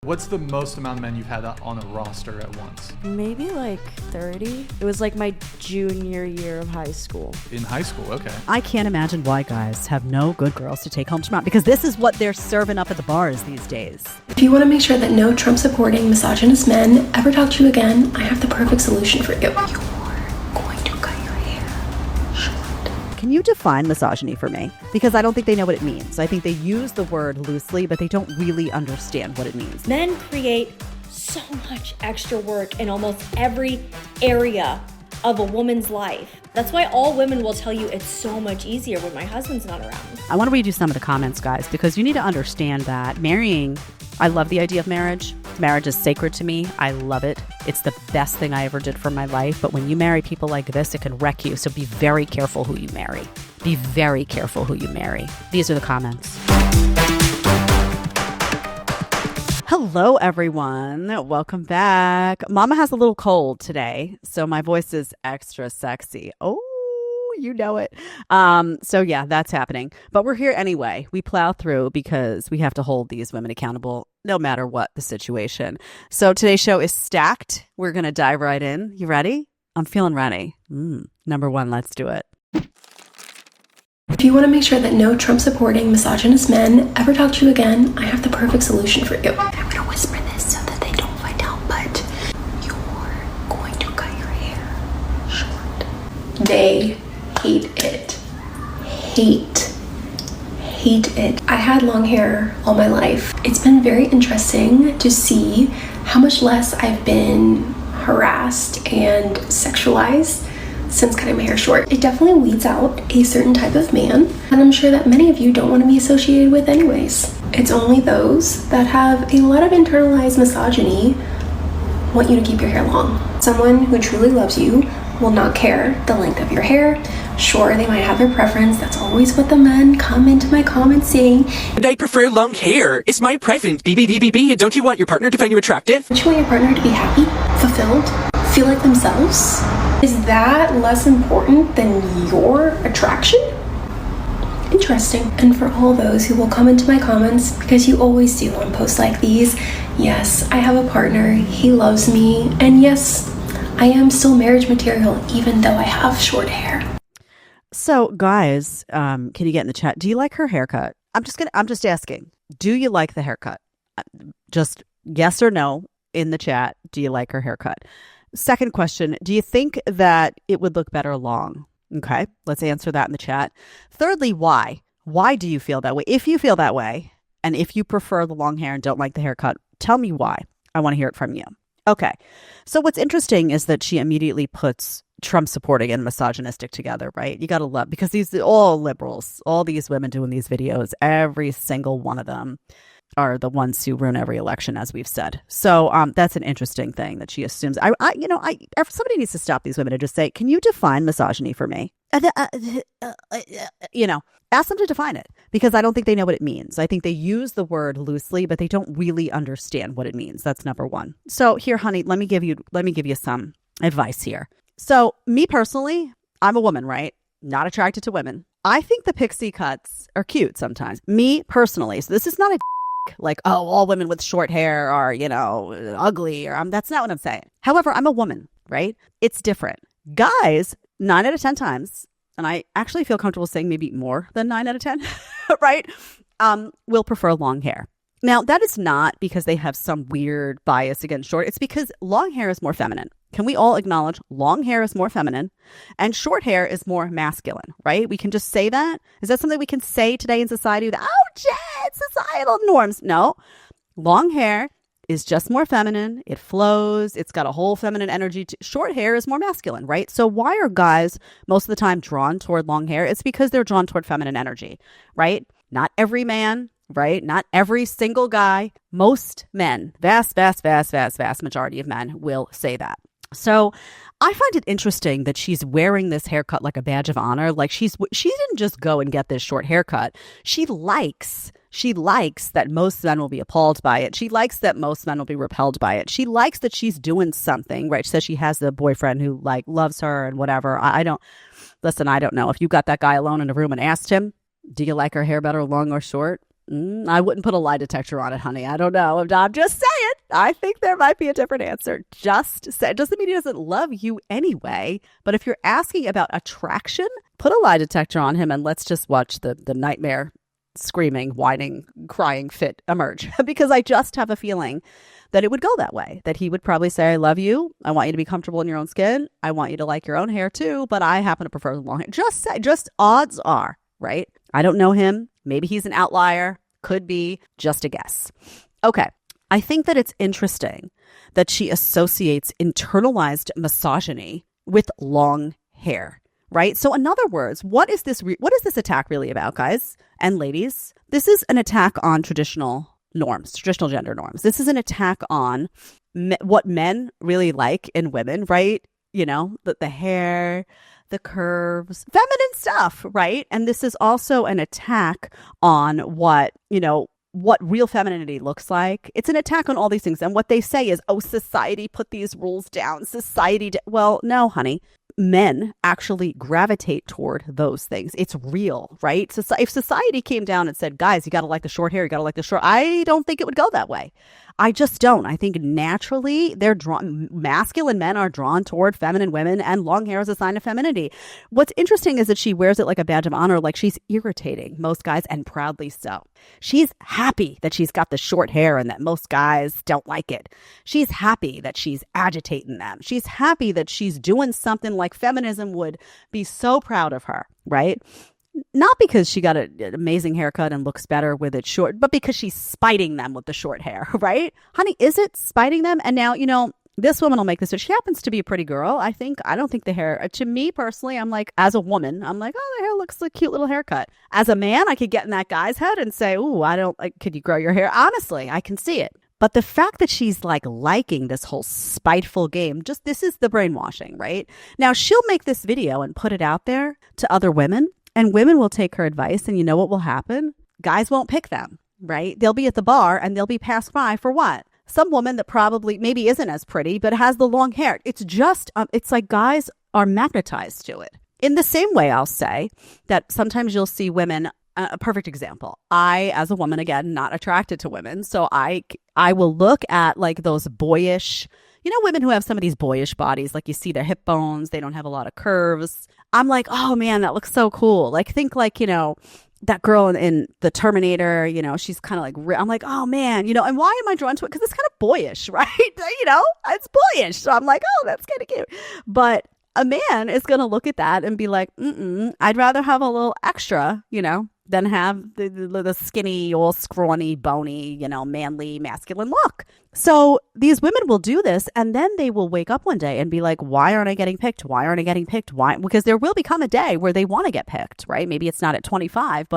What's the most amount of men you've had on a roster at once? Maybe like 30. It was like my junior year of high school. In high school, okay. I can't imagine why guys have no good girls to take home to mom, because this is what they're serving up at the bars these days. If you want to make sure that no Trump-supporting misogynist men ever talk to you again, I have the perfect solution for you. You're going to cut your hair short. Can you define misogyny for me? Because I don't think they know what it means. I think they use the word loosely, but they don't really understand what it means. Men create so much extra work in almost every area of a woman's life. That's why all women will tell you it's so much easier when my husband's not around. I want to read you some of the comments, guys, because you need to understand that marrying, I love the idea of marriage. Marriage is sacred to me. I love it. It's the best thing I ever did for my life. But when you marry people like this, it can wreck you. So be very careful who you marry. Be very careful who you marry. These are the comments. Hello, everyone. Welcome back. Mama has a little cold today, so my voice is extra sexy. Oh, you know it. So yeah, that's happening. But we're here anyway. We plow through because we have to hold these women accountable no matter what the situation. So today's show is stacked. We're going to dive right in. You ready? I'm feeling ready. Number one, let's do it. If you want to make sure that no Trump-supporting misogynist men ever talk to you again, I have the perfect solution for you. I'm going to whisper this so that they don't find out, but you're going to cut your hair short. They hate it. Hate it. I had long hair all my life. It's been very interesting to see how much less I've been harassed and sexualized since cutting my hair short. It definitely weeds out a certain type of man, and I'm sure that many of you don't want to be associated with anyways. It's only those that have a lot of internalized misogyny want you to keep your hair long. Someone who truly loves you will not care the length of your hair. Sure, they might have their preference. That's always what the men come into my comments saying. And I prefer long hair. It's my preference. BBBBB. Don't you want your partner to find you attractive? Don't you want your partner to be happy, fulfilled, feel like themselves? Is that less important than your attraction? Interesting. And for all those who will come into my comments, because you always do on posts like these, yes, I have a partner, he loves me, and yes, I am still marriage material, even though I have short hair. So, guys, can you get in the chat? Do you like her haircut? I'm just asking. Do you like the haircut? Just yes or no in the chat. Do you like her haircut? Second question, do you think that it would look better long? Okay, let's answer that in the chat. Thirdly, why? Why do you feel that way? If you feel that way, and if you prefer the long hair and don't like the haircut, tell me why. I want to hear it from you. Okay, so what's interesting is that she immediately puts Trump supporting and misogynistic together, right? You got to love, because these are all liberals, all these women doing these videos, every single one of them are the ones who ruin every election, as we've said. So that's an interesting thing that she assumes. Somebody needs to stop these women and just say, can you define misogyny for me? Ask them to define it, because I don't think they know what it means. I think they use the word loosely, but they don't really understand what it means. That's number one. So here, honey, let me give you some advice here. So me personally, I'm a woman, right? Not attracted to women. I think the pixie cuts are cute sometimes. Me personally. So this is not a like, oh, all women with short hair are, ugly, or that's not what I'm saying. However, I'm a woman, right? It's different. Guys, 9 out of 10 times, and I actually feel comfortable saying maybe more than 9 out of 10, right? Will prefer long hair. Now, that is not because they have some weird bias against short. It's because long hair is more feminine. Can we all acknowledge long hair is more feminine and short hair is more masculine, right? We can just say that. Is that something we can say today in society? Societal norms. No, long hair is just more feminine. It flows. It's got a whole feminine energy. Short hair is more masculine, right? So why are guys most of the time drawn toward long hair? It's because they're drawn toward feminine energy, right? Not every man, right? Not every single guy. Most men, vast majority of men will say that. So I find it interesting that she's wearing this haircut like a badge of honor. Like she didn't just go and get this short haircut. She likes that most men will be appalled by it. She likes that most men will be repelled by it. She likes that she's doing something, right? She says she has a boyfriend who loves her and whatever. I don't know. If you got that guy alone in a room and asked him, do you like her hair better long or short? I wouldn't put a lie detector on it, honey. I don't know. I'm just saying. I think there might be a different answer. Just say, it doesn't mean he doesn't love you anyway. But if you're asking about attraction, put a lie detector on him and let's just watch the nightmare screaming, whining, crying fit emerge. Because I just have a feeling that it would go that way. That he would probably say, I love you. I want you to be comfortable in your own skin. I want you to like your own hair too. But I happen to prefer the long hair. Just odds are, right? I don't know him. Maybe he's an outlier. Could be. Just a guess. Okay. I think that it's interesting that she associates internalized misogyny with long hair, right? So in other words, what is this attack really about, guys and ladies? This is an attack on traditional norms, traditional gender norms. This is an attack on what men really like in women, right? You know, the hair, the curves, feminine stuff, right? And this is also an attack on what real femininity looks like. It's an attack on all these things. And what they say is, oh, society put these rules down. Well, no, honey. Men actually gravitate toward those things. It's real, right? So if society came down and said, guys, you got to like the short hair, you got to like the short, I don't think it would go that way. I just don't. I think naturally masculine men are drawn toward feminine women, and long hair is a sign of femininity. What's interesting is that she wears it like a badge of honor, like she's irritating most guys, and proudly so. She's happy that she's got the short hair and that most guys don't like it. She's happy that she's agitating them. She's happy that she's doing something like feminism would be so proud of her, right? Not because she got an amazing haircut and looks better with it short, but because she's spiting them with the short hair, right? Honey, is it spiting them? And now, this woman will make this, but she happens to be a pretty girl. I don't think the hair, to me personally, I'm like, as a woman, I'm like, oh, the hair looks like a cute little haircut. As a man, I could get in that guy's head and say, ooh, could you grow your hair? Honestly, I can see it. But the fact that she's liking this whole spiteful game, this is the brainwashing, right? Now, she'll make this video and put it out there to other women. And women will take her advice, and you know what will happen? Guys won't pick them, right? They'll be at the bar, and they'll be passed by for what? Some woman that probably maybe isn't as pretty, but has the long hair. It's just, it's like guys are magnetized to it. In the same way, I'll say that sometimes you'll see women, a perfect example. I, as a woman, again, not attracted to women. So I will look at those boyish, women who have some of these boyish bodies, like you see their hip bones, they don't have a lot of curves. I'm like, oh man, that looks so cool. Think that girl in the Terminator, she's kind of I'm like, oh man, and why am I drawn to it? Because it's kind of boyish, right? It's boyish. So I'm like, oh, that's kind of cute. But a man is going to look at that and be like, I'd rather have a little extra, than have the skinny, all scrawny, bony, manly, masculine look. So these women will do this, and then they will wake up one day and be like, why aren't I getting picked? Why aren't I getting picked? Why? Because there will become a day where they want to get picked, right? Maybe it's not at 25,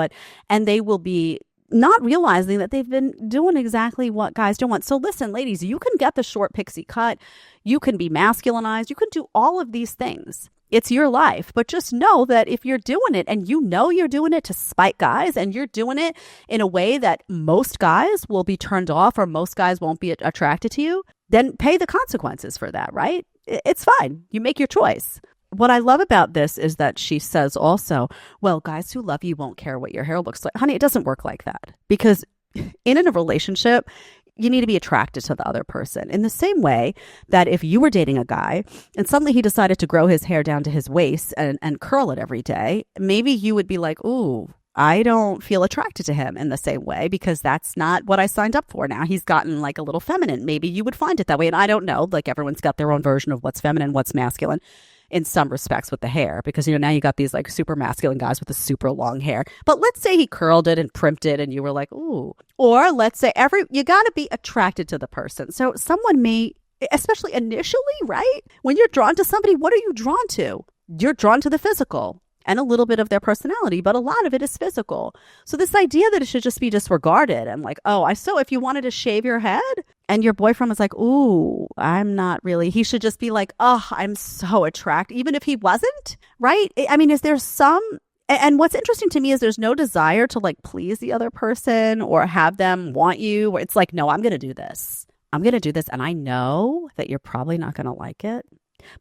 and they will be not realizing that they've been doing exactly what guys don't want. So listen, ladies, you can get the short pixie cut. You can be masculinized. You can do all of these things. It's your life. But just know that if you're doing it and you're doing it to spite guys, and you're doing it in a way that most guys will be turned off or most guys won't be attracted to you, then pay the consequences for that, right? It's fine. You make your choice. What I love about this is that she says also, well, guys who love you won't care what your hair looks like. Honey, it doesn't work like that. Because in a relationship, you need to be attracted to the other person. In the same way that if you were dating a guy and suddenly he decided to grow his hair down to his waist and curl it every day, maybe you would be like, ooh, I don't feel attracted to him in the same way because that's not what I signed up for. Now he's gotten a little feminine. Maybe you would find it that way. And I don't know, everyone's got their own version of what's feminine, what's masculine in some respects with the hair, because now you got these super masculine guys with the super long hair. But let's say he curled it and primped it and you were like, ooh. Or let's say you got to be attracted to the person. So someone may, especially initially, right? When you're drawn to somebody, what are you drawn to? You're drawn to the physical and a little bit of their personality, but a lot of it is physical. So this idea that it should just be disregarded and so if you wanted to shave your head and your boyfriend was like, ooh, I'm not really, he should just be like, oh, I'm so attracted, even if he wasn't, right? I mean, is there and what's interesting to me is there's no desire to please the other person or have them want you, or it's no, I'm going to do this. I'm going to do this. And I know that you're probably not going to like it,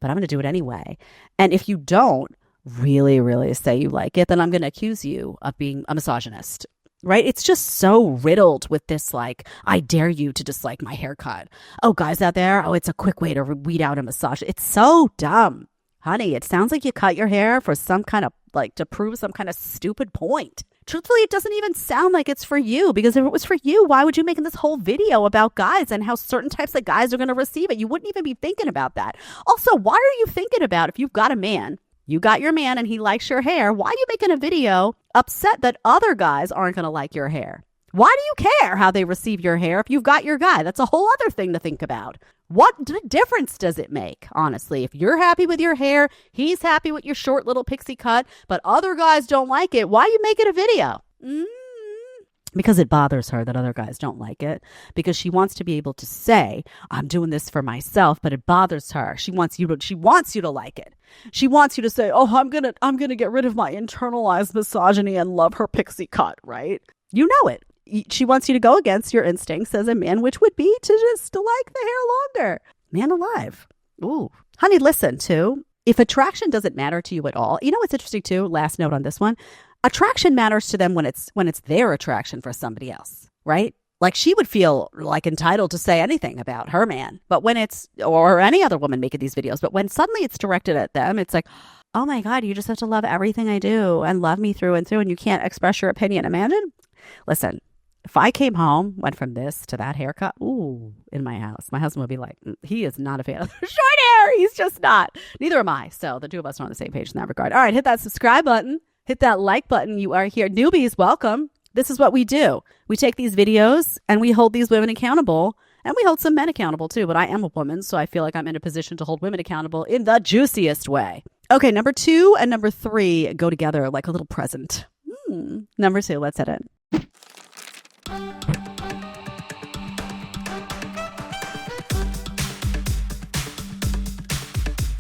but I'm going to do it anyway. And if you don't really, really say you like it, then I'm going to accuse you of being a misogynist. right? It's just so riddled with this, like, I dare you to dislike my haircut. Oh, guys out there, oh, it's a quick way to weed out a massage. It's so dumb. Honey, it sounds like you cut your hair for some kind of, like, to prove some kind of stupid point. Truthfully, it doesn't even sound like it's for you, because if it was for you, why would you make this whole video about guys and how certain types of guys are going to receive it? You wouldn't even be thinking about that. Also, why are you thinking about if you've got a man, you got your man and he likes your hair, why are you making a video upset that other guys aren't going to like your hair? Why do you care how they receive your hair if you've got your guy? That's a whole other thing to think about. What difference does it make, honestly? If you're happy with your hair, he's happy with your short little pixie cut, but other guys don't like it, why are you making a video? Because it bothers her that other guys don't like it. Because she wants to be able to say, I'm doing this for myself, but it bothers her. She wants you to like it. She wants you to say, oh, I'm gonna get rid of my internalized misogyny and love her pixie cut, right? You know it. She wants you to go against your instincts as a man, which would be to just like the hair longer. Man alive. Ooh. Honey, listen, too. If attraction doesn't matter to you at all, you know what's interesting, too? Last note on this one. Attraction matters to them when it's their attraction for somebody else, right? Like, she would feel like entitled to say anything about her man, but when it's, or any other woman making these videos, but when suddenly it's directed at them, it's like, oh my God, you just have to love everything I do and love me through and through, and you can't express your opinion. Imagine. Listen, if I came home, went from this to that haircut, in my house, my husband would be like, he is not a fan of short hair. He's just not. Neither am I. So the two of us are on the same page in that regard. All right, hit that subscribe button. Hit that like button. You are here. Newbies, welcome. This is what we do. We take these videos and we hold these women accountable, and we hold some men accountable too. But I am a woman, so I feel like I'm in a position to hold women accountable in the juiciest way. Okay, number 2 and number 3 go together like a little present. Number 2, let's hit it.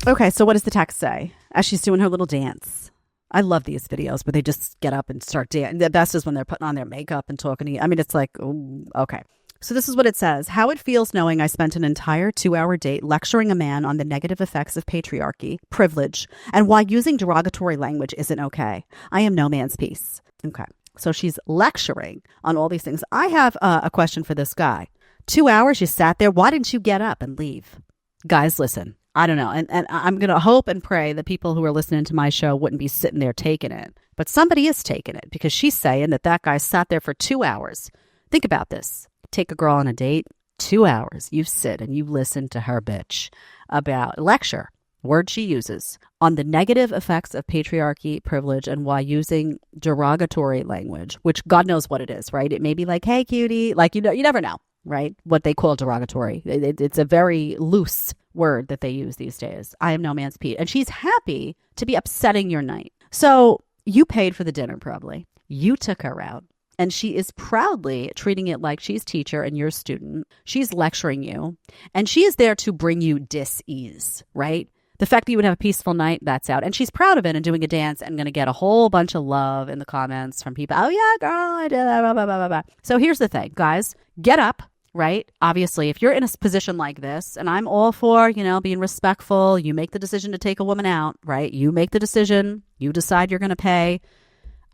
Okay, so what does the text say as she's doing her little dance? I love these videos where they just get up and start dancing. The best is when they're putting on their makeup and talking to you. I mean, it's like, ooh, okay. So this is what it says. How it feels knowing I spent an entire 2-hour date lecturing a man on the negative effects of patriarchy, privilege, and why using derogatory language isn't okay. I am no man's piece. Okay. So she's lecturing on all these things. I have a question for this guy. 2 hours you sat there. Why didn't you get up and leave? Guys, listen. I don't know. And I'm going to hope and pray that people who are listening to my show wouldn't be sitting there taking it. But somebody is taking it, because she's saying that guy sat there for 2 hours. Think about this. Take a girl on a date, 2 hours. You sit and you listen to her bitch about lecture, word she uses, on the negative effects of patriarchy, privilege, and why using derogatory language, which God knows what it is, right? It may be like, hey, cutie, like, you never know, right? What they call derogatory. It's a very loose word that they use these days. I am no man's Pete. And she's happy to be upsetting your night. So you paid for the dinner, probably. You took her out. And she is proudly treating it like she's teacher and you're student. She's lecturing you. And she is there to bring you dis-ease, right? The fact that you would have a peaceful night, that's out. And she's proud of it and doing a dance and going to get a whole bunch of love in the comments from people. Oh, yeah, girl, I did that, blah, blah, blah, blah. So here's the thing, guys. Get up. Right? Obviously, if you're in a position like this, and I'm all for, being respectful, you make the decision to take a woman out, right? You make the decision, you decide you're going to pay.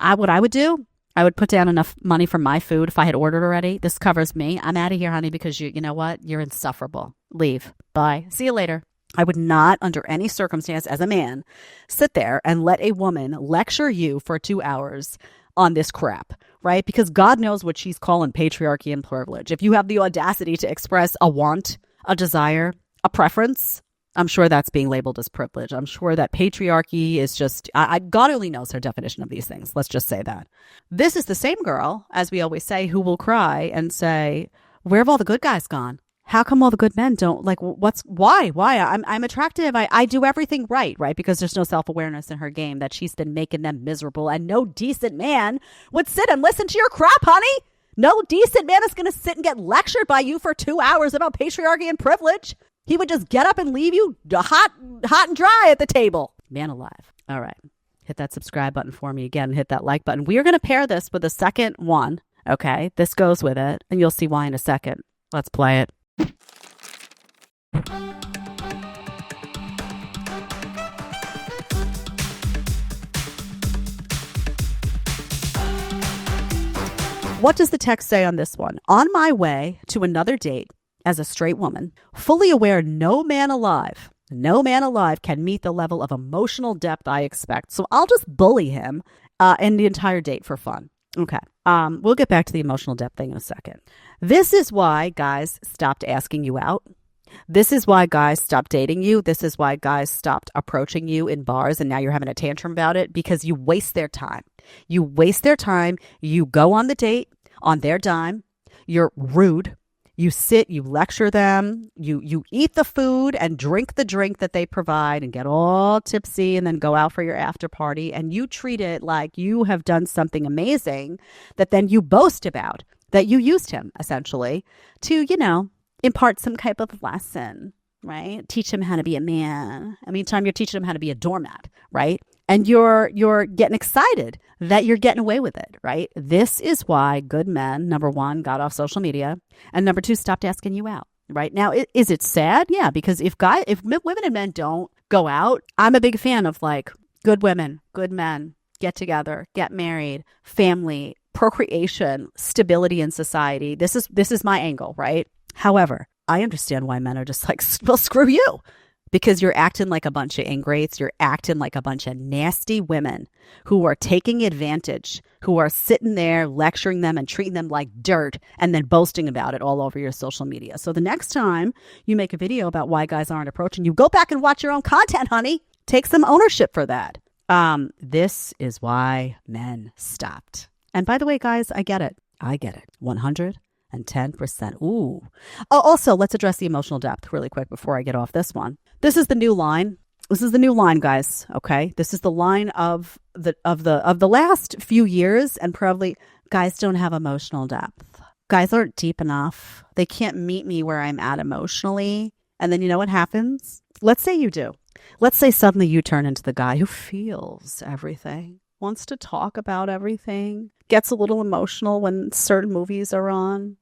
What I would do, I would put down enough money for my food if I had ordered already. This covers me. I'm out of here, honey, because you know what? You're insufferable. Leave. Bye. See you later. I would not, under any circumstance as a man, sit there and let a woman lecture you for 2 hours on this crap, right? Because God knows what she's calling patriarchy and privilege. If you have the audacity to express a want, a desire, a preference, I'm sure that's being labeled as privilege. I'm sure that patriarchy is just, God only knows her definition of these things. Let's just say that. This is the same girl, as we always say, who will cry and say, where have all the good guys gone? How come all the good men don't, like, why? I'm attractive. I do everything right? Because there's no self-awareness in her game that she's been making them miserable, and no decent man would sit and listen to your crap, honey. No decent man is going to sit and get lectured by you for 2 hours about patriarchy and privilege. He would just get up and leave you hot and dry at the table. Man alive. All right. Hit that subscribe button for me again. Hit that like button. We are going to pair this with a second one. Okay. This goes with it, and you'll see why in a second. Let's play it. What does the text say on this one? On my way to another date as a straight woman, fully aware no man alive can meet the level of emotional depth I expect. So I'll just bully him in the entire date for fun. Okay. We'll get back to the emotional depth thing in a second. This is why guys stopped asking you out. This is why guys stopped dating you. This is why guys stopped approaching you in bars, and now you're having a tantrum about it because you waste their time. You waste their time. You go on the date on their dime. You're rude. You sit, you lecture them, you eat the food and drink the drink that they provide and get all tipsy and then go out for your after party. And you treat it like you have done something amazing that then you boast about, that you used him essentially to, impart some type of lesson, right? Teach him how to be a man. I mean, time you're teaching him how to be a doormat, right? And you're getting excited that you're getting away with it, right? This is why good men, number one, got off social media, and number two, stopped asking you out, right? Now, is it sad? Yeah, because if women and men don't go out, I'm a big fan of like good women, good men, get together, get married, family, procreation, stability in society. This is my angle, right? However, I understand why men are just like, well, screw you. Because you're acting like a bunch of ingrates. You're acting like a bunch of nasty women who are taking advantage, who are sitting there lecturing them and treating them like dirt and then boasting about it all over your social media. So the next time you make a video about why guys aren't approaching you, go back and watch your own content, honey. Take some ownership for that. This is why men stopped. And by the way, guys, I get it. 110%. Ooh. Oh, also, let's address the emotional depth really quick before I get off this one. This is the new line. This is the new line, guys. Okay. This is the line of the last few years, and probably guys don't have emotional depth. Guys aren't deep enough. They can't meet me where I'm at emotionally. And then you know what happens? Let's say you do. Let's say suddenly you turn into the guy who feels everything, wants to talk about everything, gets a little emotional when certain movies are on,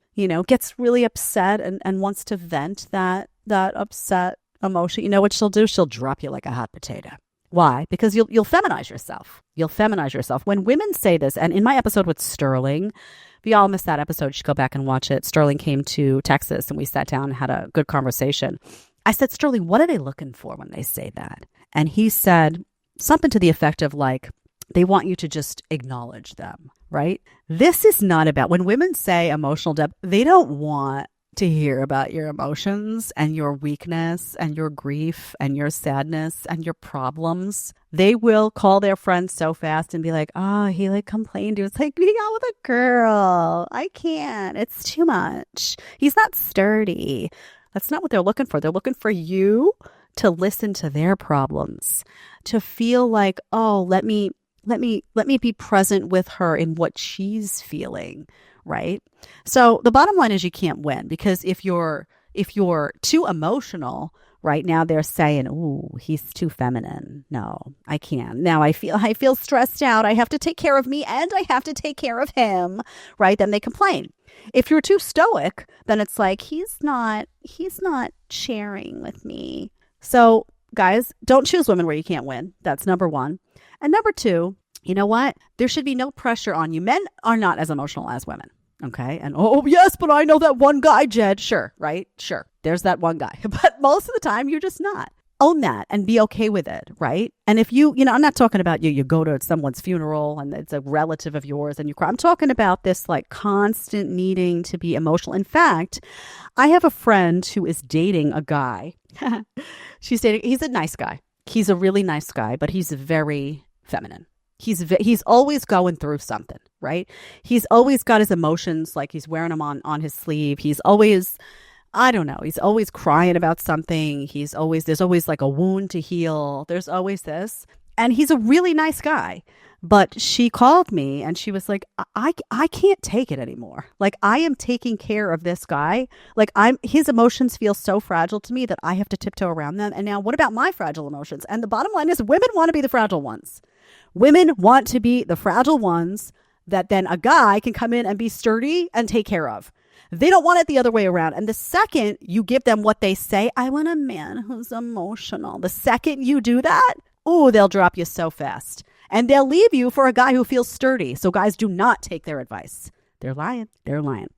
gets really upset and wants to vent that upset emotion. You know what she'll do? She'll drop you like a hot potato. Why? Because you'll feminize yourself. You'll feminize yourself. When women say this, and in my episode with Stirling, if you all missed that episode, you should go back and watch it. Stirling came to Texas and we sat down and had a good conversation. I said, Stirling, what are they looking for when they say that? And he said something to the effect of like, they want you to just acknowledge them, right? This is not about, when women say emotional depth, they don't want to hear about your emotions and your weakness and your grief and your sadness and your problems. They will call their friends so fast and be like, oh, he like complained. He was like being out with a girl. I can't. It's too much. He's not sturdy. That's not what they're looking for. They're looking for you to listen to their problems, to feel like, oh, let me be present with her in what she's feeling, right? So the bottom line is you can't win, because if you're too emotional right now, they're saying, "Ooh, he's too feminine." No, I can't. Now I feel stressed out. I have to take care of me and I have to take care of him, right? Then they complain. If you're too stoic, then it's like he's not sharing with me. So guys, don't choose women where you can't win. That's number one. And number two, you know what? There should be no pressure on you. Men are not as emotional as women. Okay. And oh, yes, but I know that one guy, Jed. Sure. Right. Sure. There's that one guy. But most of the time, you're just not. Own that and be okay with it. Right. And if you I'm not talking about you go to someone's funeral and it's a relative of yours and you cry. I'm talking about this like constant needing to be emotional. In fact, I have a friend who is dating a guy. He's a nice guy. He's a really nice guy, but he's very feminine. He's always going through something, right? He's always got his emotions, like he's wearing them on his sleeve. He's always, I don't know, he's always crying about something. There's always like a wound to heal. There's always this. And he's a really nice guy. But she called me and she was like, I can't take it anymore. Like, I am taking care of this guy. Like, his emotions feel so fragile to me that I have to tiptoe around them. And now what about my fragile emotions? And the bottom line is women want to be the fragile ones. Women want to be the fragile ones that then a guy can come in and be sturdy and take care of. They don't want it the other way around. And the second you give them what they say, I want a man who's emotional. The second you do that, they'll drop you so fast. And they'll leave you for a guy who feels sturdy. So guys, do not take their advice. They're lying. They're lying.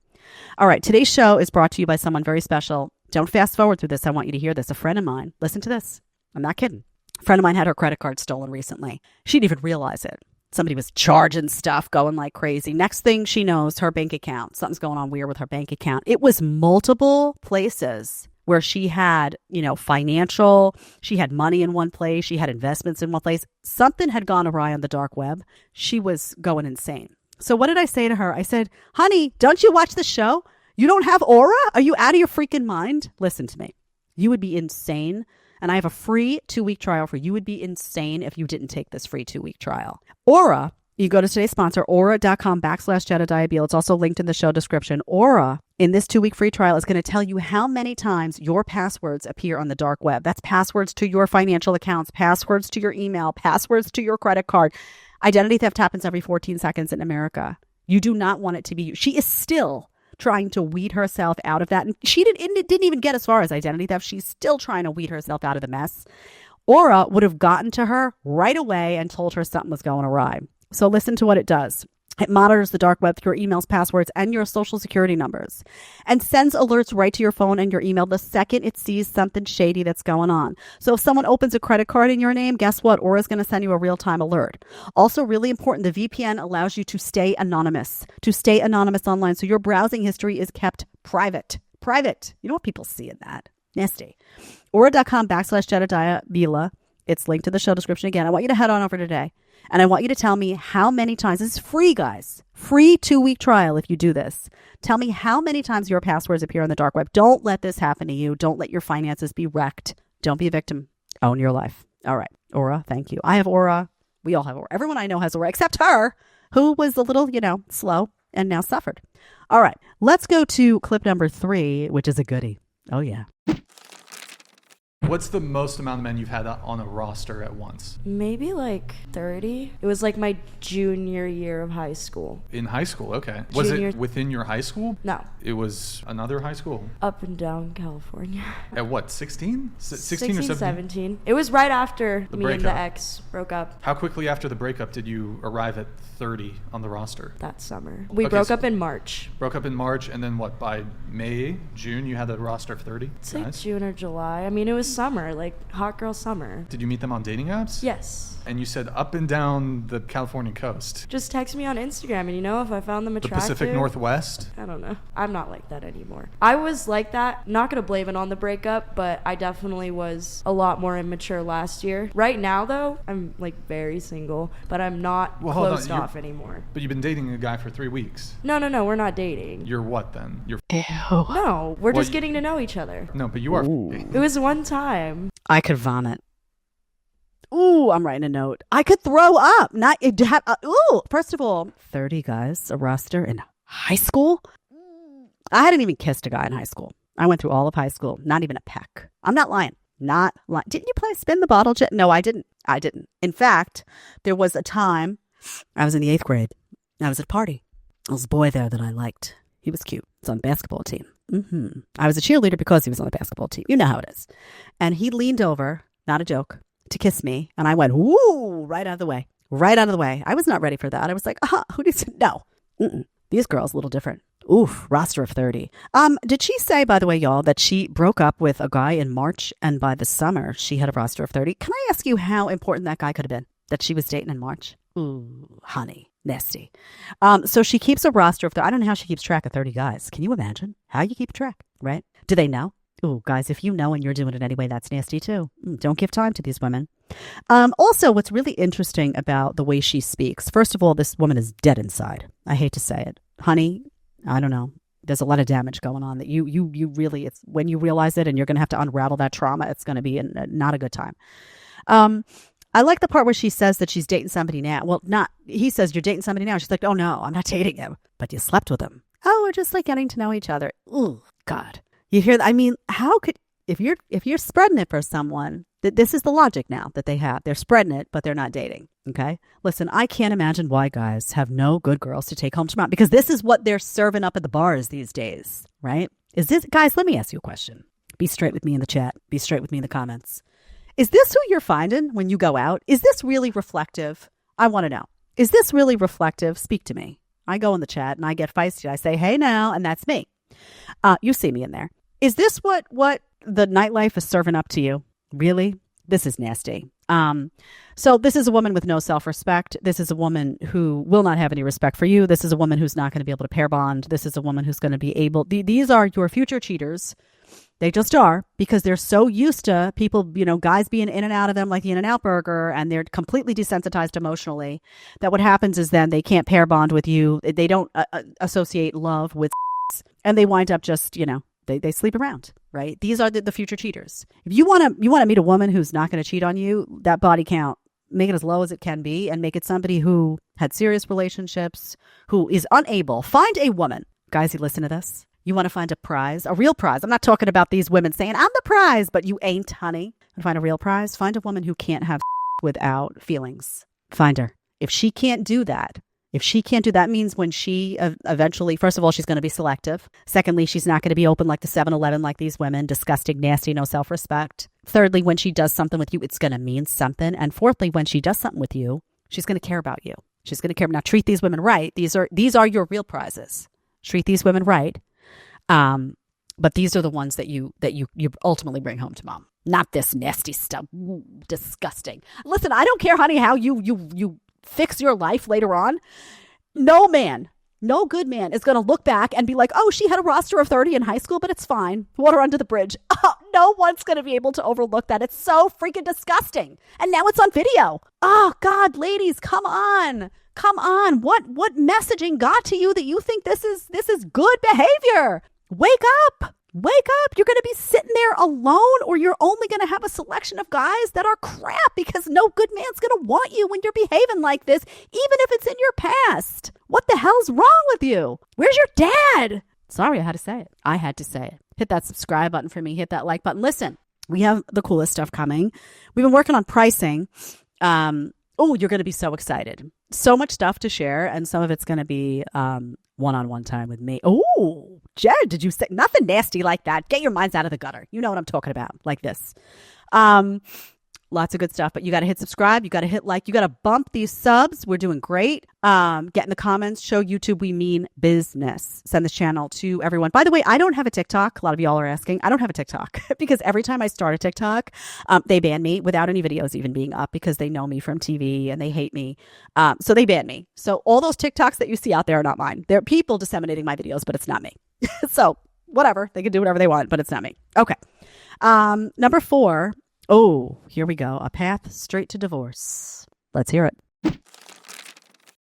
All right. Today's show is brought to you by someone very special. Don't fast forward through this. I want you to hear this. A friend of mine. Listen to this. I'm not kidding. A friend of mine had her credit card stolen recently. She didn't even realize it. Somebody was charging stuff, going like crazy. Next thing she knows, her bank account. Something's going on weird with her bank account. It was multiple places where she had, financial, she had money in one place, she had investments in one place. Something had gone awry on the dark web. She was going insane. So what did I say to her? I said, honey, don't you watch the show? You don't have Aura? Are you out of your freaking mind? Listen to me. You would be insane. And I have a free 2-week trial for you. You would be insane if you didn't take this free 2-week trial. Aura, you go to today's sponsor, aura.com/Jedediah Bila. It's also linked in the show description. Aura, in this 2-week free trial, is going to tell you how many times your passwords appear on the dark web. That's passwords to your financial accounts, passwords to your email, passwords to your credit card. Identity theft happens every 14 seconds in America. You do not want it to be you. She is still trying to weed herself out of that. And she didn't even get as far as identity theft. She's still trying to weed herself out of the mess. Aura would have gotten to her right away and told her something was going awry. So listen to what it does. It monitors the dark web through your emails, passwords, and your social security numbers, and sends alerts right to your phone and your email the second it sees something shady that's going on. So if someone opens a credit card in your name, guess what? Aura is going to send you a real-time alert. Also, really important, the VPN allows you to stay anonymous online. So your browsing history is kept private. You know what people see in that? Nasty. Aura.com/Jedediah Bila. It's linked to the show description again. I want you to head on over today. And I want you to tell me how many times, this is free, guys, free 2-week trial if you do this. Tell me how many times your passwords appear on the dark web. Don't let this happen to you. Don't let your finances be wrecked. Don't be a victim. Own your life. All right. Aura, thank you. I have Aura. We all have Aura. Everyone I know has Aura, except her, who was a little, slow and now suffered. All right. Let's go to clip number 3, which is a goodie. Oh, yeah. What's the most amount of men you've had on a roster at once? Maybe like 30. It was like my junior year of high school. In high school, okay. Was it within your high school? No. It was another high school? Up and down California. At what, 16? 16 or 17? 17. It was right after me breakup. And the ex broke up. How quickly after the breakup did you arrive at 30 on the roster? That summer. We broke up in March. Broke up in March, and then what, by May, June, you had a roster of 30? It's like June or July. I mean, it was summer, like hot girl summer. Did you meet them on dating apps? Yes. And you said up and down the California coast. Just text me on Instagram, and if I found them attractive. The Pacific Northwest? I don't know. I'm not like that anymore. I was like that. Not going to blame it on the breakup, but I definitely was a lot more immature last year. Right now, though, I'm like very single, but I'm not closed off anymore. But you've been dating a guy for 3 weeks. No, we're not dating. You're what then? You're Ew. No, we're just getting to know each other. No, but you are. It was one time. I could vomit. Ooh, I'm writing a note. I could throw up. First of all, 30 guys, a roster in high school. I hadn't even kissed a guy in high school. I went through all of high school, not even a peck. I'm not lying. Not lying. Didn't you play Spin the Bottle? No, I didn't. In fact, there was a time I was in the 8th grade. I was at a party. There was a boy there that I liked. He was cute. He was on the basketball team. I was a cheerleader because he was on the basketball team. You know how it is. And he leaned over, not a joke, to kiss me. And I went, woo, right out of the way. I was not ready for that. I was like, who needs to know? These girls, a little different. Oof, roster of 30. Did she say, by the way, y'all, that she broke up with a guy in March and by the summer she had a roster of 30? Can I ask you how important that guy could have been that she was dating in March? Ooh, honey, nasty. So she keeps a roster of 30. I don't know how she keeps track of 30 guys. Can you imagine how you keep track, right? Do they know? Ooh, guys, if you know and you're doing it anyway, that's nasty too. Don't give time to these women. Also, what's really interesting about the way she speaks, first of all, this woman is dead inside. I hate to say it. Honey, I don't know. There's a lot of damage going on that you really, it's when you realize it and you're going to have to unravel that trauma, it's going to be not a good time. I like the part where she says that she's dating somebody now. Well, he says you're dating somebody now. She's like, oh no, I'm not dating him, but you slept with him. Oh, we're just like getting to know each other. Ooh, God. You hear that? I mean, how could, if you're spreading it for someone, this is the logic now that they have. They're spreading it, but they're not dating. Okay. Listen, I can't imagine why guys have no good girls to take home to mom, because this is what they're serving up at the bars these days, right? Guys, let me ask you a question. Be straight with me in the chat. Be straight with me in the comments. Is this who you're finding when you go out? Is this really reflective? I want to know. Is this really reflective? Speak to me. I go in the chat and I get feisty. I say, hey now, and that's me. You see me in there. Is this what the nightlife is serving up to you? Really? This is nasty. So this is a woman with no self-respect. This is a woman who will not have any respect for you. This is a woman who's not going to be able to pair bond. This is a woman who's going to be able... These are your future cheaters. They just are, because they're so used to people, guys being in and out of them like the In-N-Out burger, and they're completely desensitized emotionally, that what happens is then they can't pair bond with you. They don't associate love with and they wind up just, they sleep around, right? These are the future cheaters. If you want to meet a woman who's not going to cheat on you, that body count, make it as low as it can be, and make it somebody who had serious relationships, who is unable. Find a woman. Guys, you listen to this. You want to find a prize, a real prize. I'm not talking about these women saying, I'm the prize, but you ain't, honey. And find a real prize. Find a woman who can't have without feelings. Find her. If she can't do that, means when she eventually, first of all, she's going to be selective. Secondly, she's not going to be open like the 7-Eleven like these women, disgusting, nasty, no self-respect. Thirdly, when she does something with you, it's going to mean something. And fourthly, when she does something with you, she's going to care about you. She's going to care. Now, treat these women right. These are your real prizes. Treat these women right. But these are the ones that you ultimately bring home to mom. Not this nasty stuff. Ooh, disgusting. Listen, I don't care, honey, how you fix your life later on. No good man is going to look back and be like, oh, she had a roster of 30 in high school, but it's fine. Water under the bridge. Oh, no one's going to be able to overlook that. It's so freaking disgusting. And now it's on video. Oh, God, ladies, come on. What messaging got to you that you think this is good behavior? Wake up. You're going to be sitting there alone, or you're only going to have a selection of guys that are crap, because no good man's going to want you when you're behaving like this, even if it's in your past. What the hell's wrong with you? Where's your dad? Sorry, I had to say it. Hit that subscribe button for me. Hit that like button. Listen, we have the coolest stuff coming. We've been working on pricing. You're going to be so excited. So much stuff to share, and some of it's going to be one-on-one time with me. Oh, Jed, did you say nothing nasty like that? Get your minds out of the gutter. You know what I'm talking about, like this. Lots of good stuff, but you got to hit subscribe. You got to hit like. You got to bump these subs. We're doing great. Get in the comments. Show YouTube we mean business. Send this channel to everyone. By the way, I don't have a TikTok. A lot of y'all are asking. I don't have a TikTok because every time I start a TikTok, they ban me without any videos even being up, because they know me from TV and they hate me. So they ban me. So all those TikToks that you see out there are not mine. They're people disseminating my videos, but it's not me. So whatever. They can do whatever they want, but it's not me. Okay. Number 4. Oh, here we go. A path straight to divorce. Let's hear it.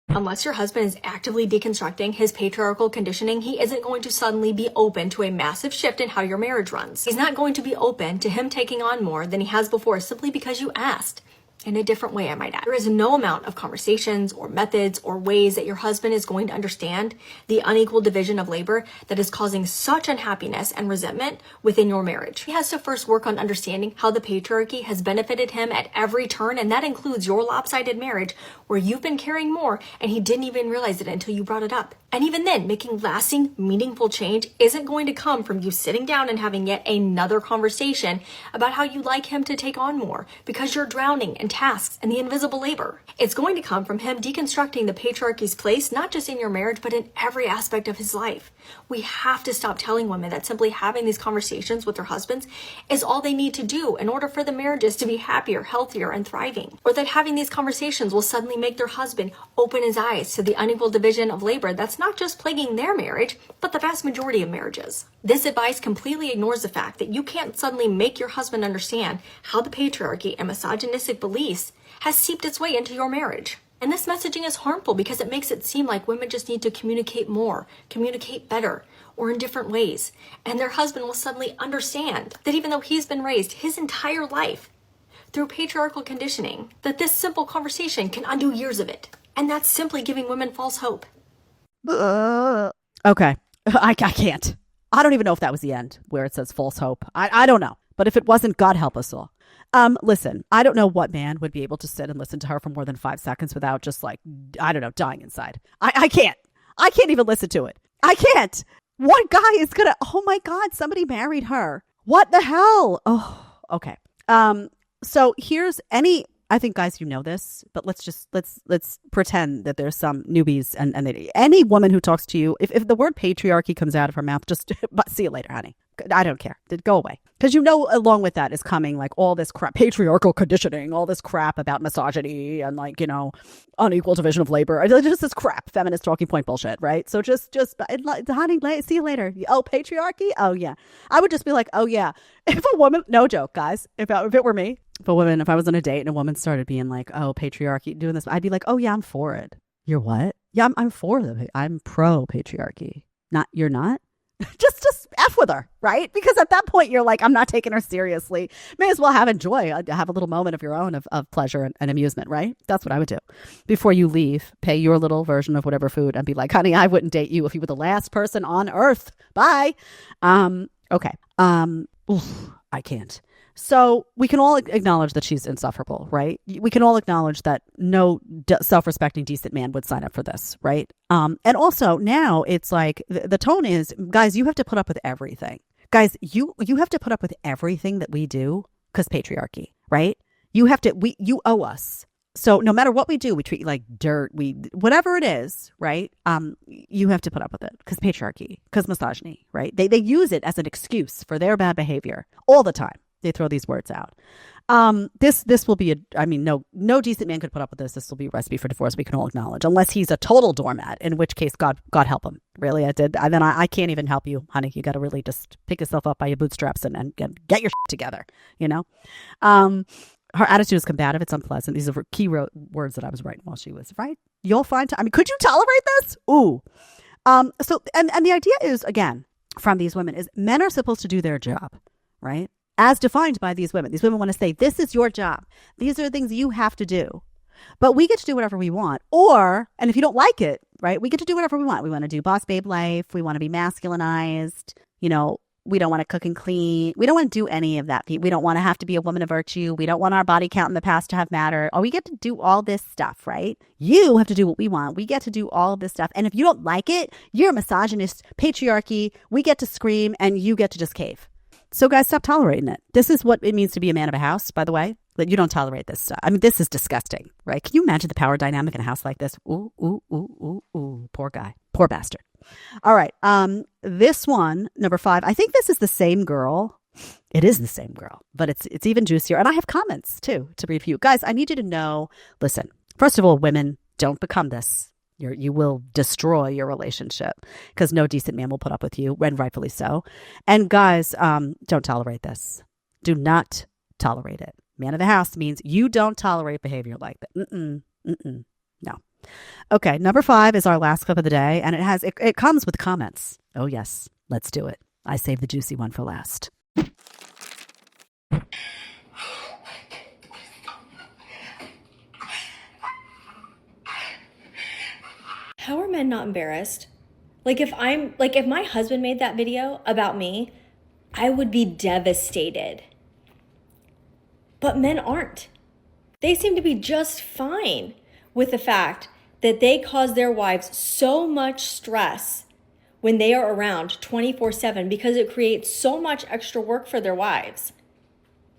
Unless your husband is actively deconstructing his patriarchal conditioning, he isn't going to suddenly be open to a massive shift in how your marriage runs. He's not going to be open to him taking on more than he has before simply because you asked. In a different way, I might add. There is no amount of conversations or methods or ways that your husband is going to understand the unequal division of labor that is causing such unhappiness and resentment within your marriage. He has to first work on understanding how the patriarchy has benefited him at every turn, and that includes your lopsided marriage where you've been carrying more and he didn't even realize it until you brought it up. And even then, making lasting, meaningful change isn't going to come from you sitting down and having yet another conversation about how you'd like him to take on more because you're drowning in tasks and the invisible labor. It's going to come from him deconstructing the patriarchy's place, not just in your marriage, but in every aspect of his life. We have to stop telling women that simply having these conversations with their husbands is all they need to do in order for the marriages to be happier, healthier, and thriving. Or that having these conversations will suddenly make their husband open his eyes to the unequal division of labor that's not just plaguing their marriage, but the vast majority of marriages. This advice completely ignores the fact that you can't suddenly make your husband understand how the patriarchy and misogynistic beliefs has seeped its way into your marriage. And this messaging is harmful because it makes it seem like women just need to communicate more, communicate better, or in different ways. And their husband will suddenly understand that even though he's been raised his entire life through patriarchal conditioning, that this simple conversation can undo years of it. And that's simply giving women false hope. Okay. I can't. I don't even know if that was the end where it says false hope. I don't know. But if it wasn't, God help us all. Listen, I don't know what man would be able to sit and listen to her for more than 5 seconds without just dying inside. I can't. I can't even listen to it. I can't. What guy is gonna, oh my God, somebody married her. What the hell? Oh, okay. So here's I think, guys, you know this, but let's pretend that there's some newbies and any woman who talks to you, if the word patriarchy comes out of her mouth, just see you later, honey. I don't care. Go away. Because along with that is coming like all this crap, patriarchal conditioning, all this crap about misogyny and like, unequal division of labor. Just this crap, feminist talking point bullshit, right? So just, honey, see you later. Oh, patriarchy? Oh, yeah. I would just be like, oh, yeah. If a woman, no joke, guys, if it were me, if I was on a date and a woman started being like, oh, patriarchy, doing this, I'd be like, oh, yeah, I'm for it. You're what? Yeah, I'm for I'm pro patriarchy. You're not? just F with her, right? Because at that point, you're like, I'm not taking her seriously. May as well have a little moment of your own of pleasure and amusement, right? That's what I would do. Before you leave, pay your little version of whatever food and be like, honey, I wouldn't date you if you were the last person on earth. Bye. Okay. I can't. So we can all acknowledge that she's insufferable, right? We can all acknowledge that no self-respecting, decent man would sign up for this, right? And also now it's like the tone is, guys, you have to put up with everything. Guys, you have to put up with everything that we do because patriarchy, right? You owe us. So no matter what we do, we treat you like dirt. Whatever it is, right? You have to put up with it because patriarchy, because misogyny, right? They use it as an excuse for their bad behavior all the time. They throw these words out. This will be no decent man could put up with this. This will be a recipe for divorce. We can all acknowledge, unless he's a total doormat, in which case, God help him. Really, I did. And then I can't even help you, honey. You got to really just pick yourself up by your bootstraps and get your shit together. Her attitude is combative. It's unpleasant. These are key words that I was writing while she was right. You'll find. Could you tolerate this? Ooh. So the idea is, again, from these women is men are supposed to do their job, right? As defined by these women. These women want to say, this is your job. These are the things you have to do. But we get to do whatever we want. And if you don't like it, right, we get to do whatever we want. We want to do boss babe life. We want to be masculinized. We don't want to cook and clean. We don't want to do any of that. We don't want to have to be a woman of virtue. We don't want our body count in the past to have matter. We get to do all this stuff, right? You have to do what we want. We get to do all of this stuff. And if you don't like it, you're a misogynist, patriarchy. We get to scream and you get to just cave. So guys, stop tolerating it. This is what it means to be a man of a house, by the way, that you don't tolerate this stuff. This is disgusting, right? Can you imagine the power dynamic in a house like this? Ooh, ooh, ooh, ooh, ooh. Poor guy. Poor bastard. All right. This one, number 5, I think this is the same girl. It is the same girl, but it's even juicier. And I have comments too to read for you. Guys, I need you to know, listen, first of all, women, don't become this. You will destroy your relationship because no decent man will put up with you, and rightfully so. And guys, don't tolerate this. Do not tolerate it. Man of the house means you don't tolerate behavior like that. No. Okay, number 5 is our last clip of the day, and it comes with comments. Oh yes, let's do it. I saved the juicy one for last. How are men not embarrassed? If my husband made that video about me, I would be devastated. But men aren't. They seem to be just fine with the fact that they cause their wives so much stress when they are around 24/7 because it creates so much extra work for their wives.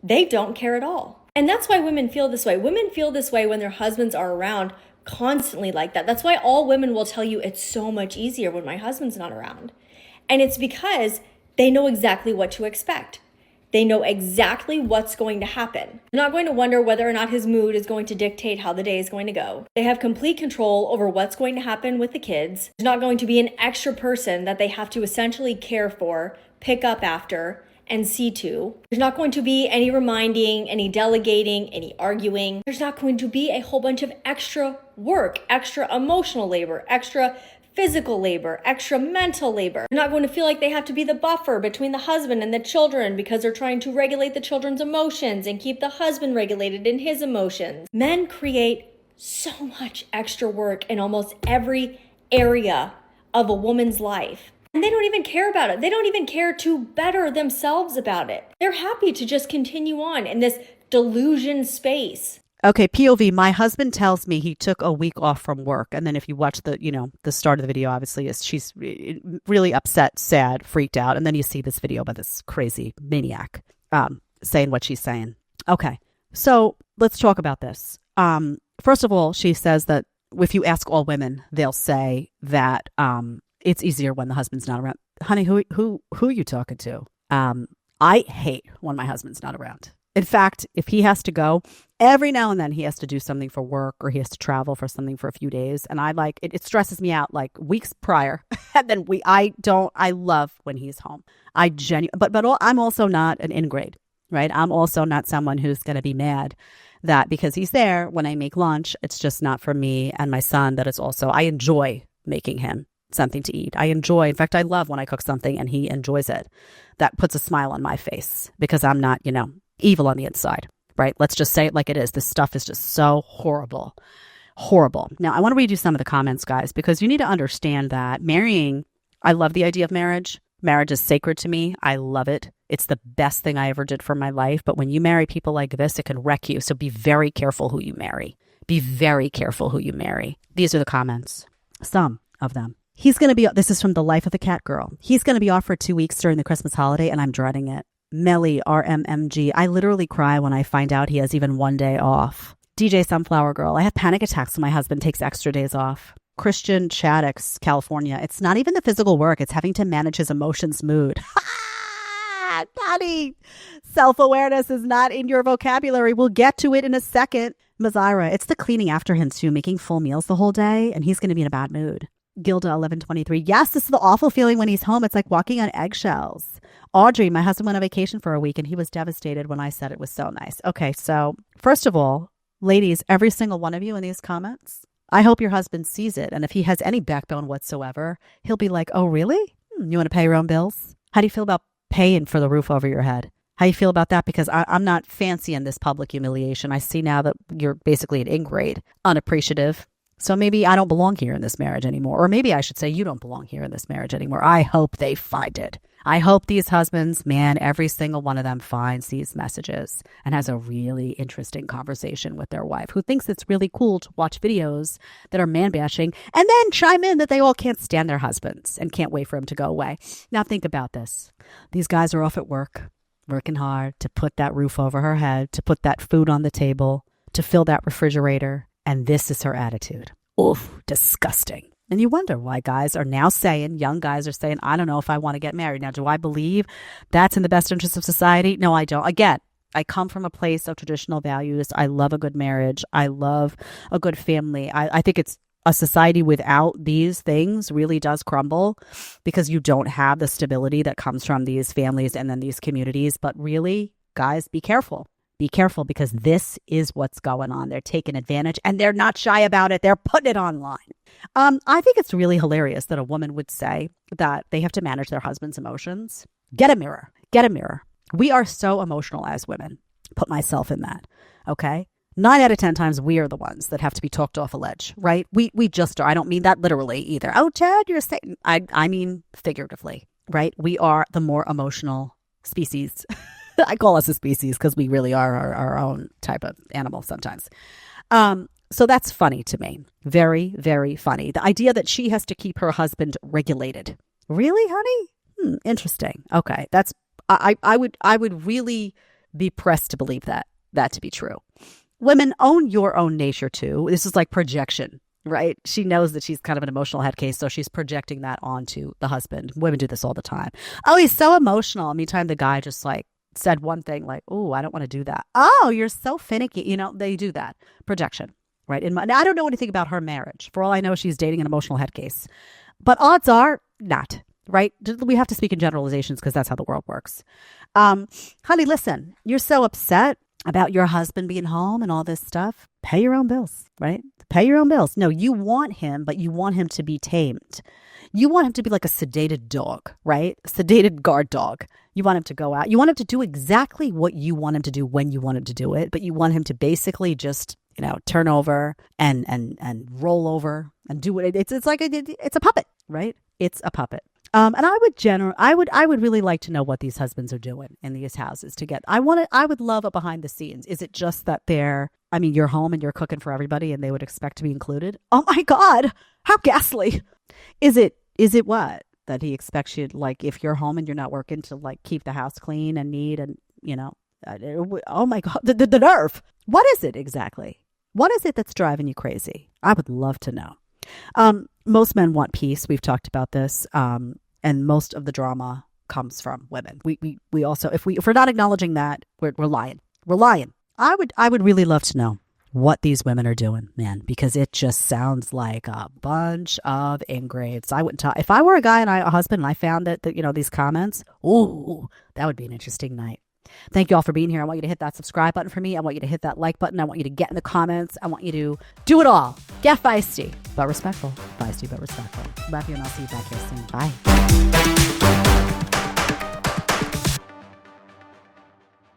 They don't care at all. And that's why women feel this way. Women feel this way when their husbands are around constantly like that. That's why all women will tell you it's so much easier when my husband's not around. And it's because they know exactly what to expect. They know exactly what's going to happen. They're not going to wonder whether or not his mood is going to dictate how the day is going to go. They have complete control over what's going to happen with the kids. There's not going to be an extra person that they have to essentially care for, pick up after, and see to. There's not going to be any reminding, any delegating, any arguing. There's not going to be a whole bunch of extra work, extra emotional labor, extra physical labor, extra mental labor. They're not going to feel like they have to be the buffer between the husband and the children because they're trying to regulate the children's emotions and keep the husband regulated in his emotions. Men create so much extra work in almost every area of a woman's life. And they don't even care about it. They don't even care to better themselves about it. They're happy to just continue on in this delusion space. Okay, POV, my husband tells me he took a week off from work. And then if you watch the start of the video, obviously, is she's really upset, sad, freaked out. And then you see this video by this crazy maniac saying what she's saying. Okay, so let's talk about this. First of all, she says that if you ask all women, they'll say that it's easier when the husband's not around. Honey, who are you talking to? I hate when my husband's not around. In fact, if he has to go, every now and then he has to do something for work or he has to travel for something for a few days. And I like, it stresses me out like weeks prior. And then I love when he's home. But I'm also not an ingrate, right? I'm also not someone who's going to be mad that because he's there when I make lunch, it's just not for me and my son. That it's also, I enjoy making him something to eat. In fact, I love when I cook something and he enjoys it. That puts a smile on my face because I'm not, evil on the inside, right? Let's just say it like it is. This stuff is just so horrible. Horrible. Now, I want to read you some of the comments, guys, because you need to understand that marrying, I love the idea of marriage. Marriage is sacred to me. I love it. It's the best thing I ever did for my life. But when you marry people like this, it can wreck you. So be very careful who you marry. Be very careful who you marry. These are the comments. Some of them. This is from The Life of the Cat Girl. He's going to be off for 2 weeks during the Christmas holiday, and I'm dreading it. Melly, RMMG. I literally cry when I find out he has even 1 day off. DJ Sunflower Girl. I have panic attacks when my husband takes extra days off. Christian Chaddix, California. It's not even the physical work. It's having to manage his emotions, mood. Daddy, self-awareness is not in your vocabulary. We'll get to it in a second. Mazira, it's the cleaning after him too, making full meals the whole day, and he's going to be in a bad mood. Gilda 1123. Yes, this is the awful feeling when he's home. It's like walking on eggshells. Audrey, my husband went on vacation for a week and he was devastated when I said it was so nice. Okay, so first of all, ladies, every single one of you in these comments, I hope your husband sees it. And if he has any backbone whatsoever, he'll be like, oh, really? You want to pay your own bills? How do you feel about paying for the roof over your head? How do you feel about that? Because I'm not fancy in this public humiliation. I see now that you're basically an ingrate, unappreciative. So maybe I don't belong here in this marriage anymore. Or maybe I should say you don't belong here in this marriage anymore. I hope they find it. I hope these husbands, man, every single one of them finds these messages and has a really interesting conversation with their wife who thinks it's really cool to watch videos that are man-bashing and then chime in that they all can't stand their husbands and can't wait for him to go away. Now think about this. These guys are off at work, working hard to put that roof over her head, to put that food on the table, to fill that refrigerator. And this is her attitude. Oof, disgusting. And you wonder why young guys are saying, I don't know if I want to get married. Now, do I believe that's in the best interest of society? No, I don't. Again, I come from a place of traditional values. I love a good marriage. I love a good family. I think it's a society without these things really does crumble because you don't have the stability that comes from these families and then these communities. But really, guys, be careful. Be careful because this is what's going on. They're taking advantage and they're not shy about it. They're putting it online. I think it's really hilarious that a woman would say that they have to manage their husband's emotions. Get a mirror. Get a mirror. We are so emotional as women. Put myself in that. Okay. 9 out of 10 times we are the ones that have to be talked off a ledge, right? We just are. I don't mean that literally either. Oh, Chad, you're saying, I mean figuratively, right? We are the more emotional species. I call us a species because we really are our own type of animal sometimes. So that's funny to me. Very, very funny. The idea that she has to keep her husband regulated. Really, honey? Interesting. Okay. I would really be pressed to believe that to be true. Women, own your own nature too. This is like projection, right? She knows that she's kind of an emotional head case, so she's projecting that onto the husband. Women do this all the time. Oh, he's so emotional. Meantime, the guy just like said one thing like, oh, I don't want to do that. Oh, you're so finicky. They do that. Projection, right? Now, I don't know anything about her marriage. For all I know, she's dating an emotional head case. But odds are not, right? We have to speak in generalizations because that's how the world works. Honey, listen, you're so upset about your husband being home and all this stuff. Pay your own bills, right? Pay your own bills. No, you want him, but you want him to be tamed. You want him to be like a sedated dog, right? Sedated guard dog. You want him to go out. You want him to do exactly what you want him to do when you want him to do it, but you want him to basically just, turn over and roll over and do what it's like. It's a puppet, right? It's a puppet. And I would really like to know what these husbands are doing in these houses I would love a behind the scenes. Is it just that you're home and you're cooking for everybody and they would expect to be included? Oh my God, how ghastly. Is it what? That he expects you, like, if you're home and you're not working, to like keep the house clean and neat and, Oh my God, the nerve. What is it exactly? What is it that's driving you crazy? I would love to know. Most men want peace. We've talked about this. And most of the drama comes from women. We also, if we're not acknowledging that, we're lying. We're lying. I would really love to know what these women are doing, man, because it just sounds like a bunch of ingrates. I wouldn't talk. If I were a guy and a husband and I found that these comments, ooh, that would be an interesting night. Thank you all for being here. I want you to hit that subscribe button for me. I want you to hit that like button. I want you to get in the comments. I want you to do it all. Get feisty, but respectful. Feisty, but respectful. Love you, and I'll see you back here soon. Bye.